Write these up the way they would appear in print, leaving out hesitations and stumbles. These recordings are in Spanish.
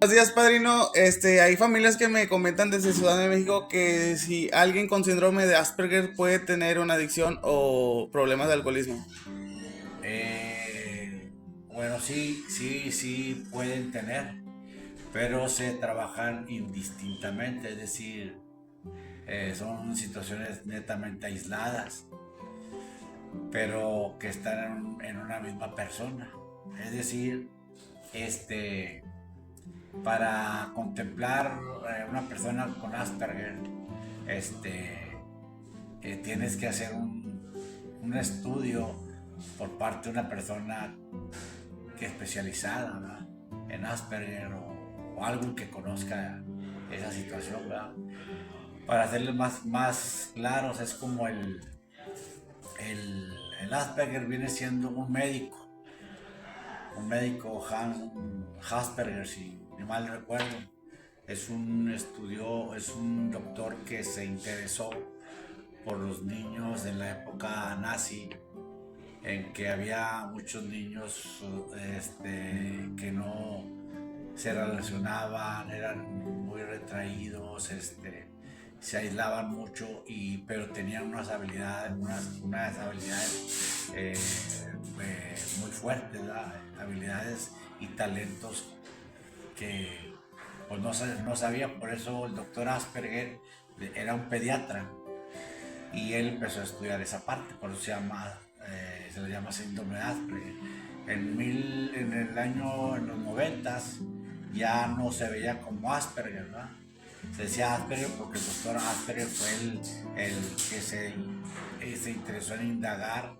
Buenos días, padrino. Hay familias que me comentan desde Ciudad de México que si alguien con síndrome de Asperger puede tener una adicción o problemas de alcoholismo. Bueno, sí, sí, sí pueden tener, pero se trabajan indistintamente, es decir, son situaciones netamente aisladas, pero que están en una misma persona. Es decir, este, para contemplar una persona con Asperger, este, tienes que hacer un estudio por parte de una persona que especializada, ¿verdad?, en Asperger o algo que conozca esa situación, ¿verdad? Para hacerles más claros, es como el Asperger viene siendo un médico Asperger, si no mal recuerdo. Es un doctor que se interesó por los niños en la época nazi, en que había muchos niños que no se relacionaban, eran muy retraídos, se aislaban mucho, pero tenían unas habilidades muy fuertes, ¿verdad? Habilidades y talentos que pues no sabía. Por eso el doctor Asperger era un pediatra y él empezó a estudiar esa parte, por eso se le llama síndrome de Asperger. En los noventas, ya no se veía como Asperger, ¿verdad? Se decía Asperger porque el doctor Asperger fue el que se interesó en indagar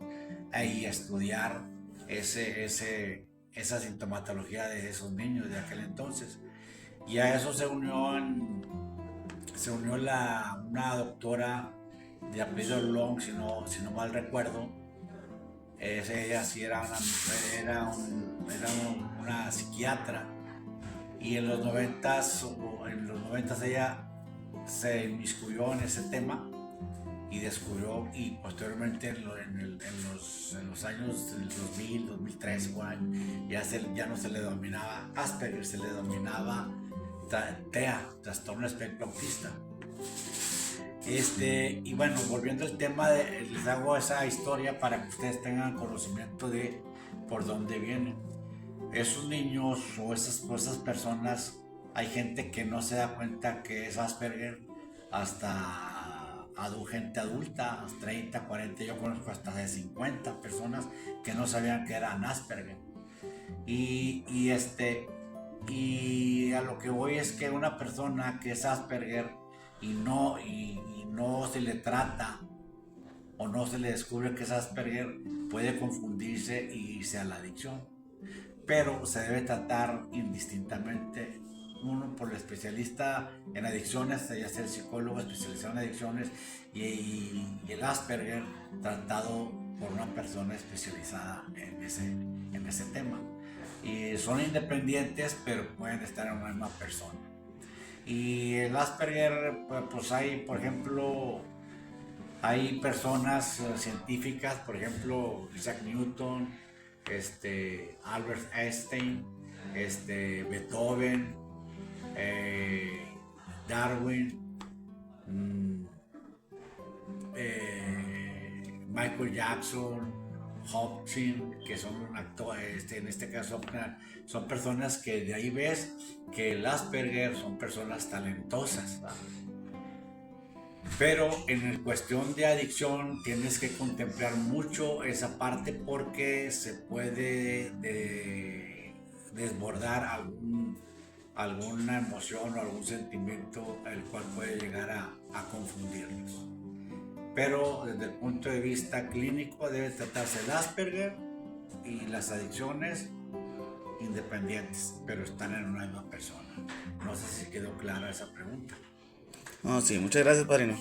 y estudiar esa sintomatología de esos niños de aquel entonces. Y a eso se unió una doctora de apellido Long, si no mal recuerdo. Ella sí era una mujer, una psiquiatra. Y en los noventas ella se inmiscuyó en ese tema y descubrió, y posteriormente en los años del 2000, 2003, ya no se le denominaba Asperger, se le denominaba TEA, trastorno espectro autista. Y bueno, volviendo al tema, les hago esa historia para que ustedes tengan conocimiento de por dónde vienen. Esos niños o esas personas, hay gente que no se da cuenta que es Asperger hasta gente adulta, 30, 40, yo conozco hasta de 50 personas que no sabían que eran Asperger. Y, y este, y a lo que voy es que una persona que es Asperger y no se le trata o no se le descubre que es Asperger, puede confundirse y irse a la adicción. Pero se debe tratar indistintamente, uno por el especialista en adicciones, ya sea el psicólogo especializado en adicciones, y el Asperger tratado por una persona especializada en ese tema. Y son independientes, pero pueden estar en una misma persona. Y el Asperger, pues hay, por ejemplo, hay personas científicas, por ejemplo, Isaac Newton, Albert Einstein, Beethoven, eh, Darwin, mm, Michael Jackson, Hopkins, que son en este caso son personas que de ahí ves que el Asperger son personas talentosas, ¿va? Pero en el cuestión de adicción tienes que contemplar mucho esa parte porque se puede desbordar alguna emoción o algún sentimiento el cual puede llegar a confundirlos. Pero desde el punto de vista clínico debe tratarse el Asperger y las adicciones independientes, pero están en una misma persona. No sé si quedó clara esa pregunta. No, sí, muchas gracias, padrino.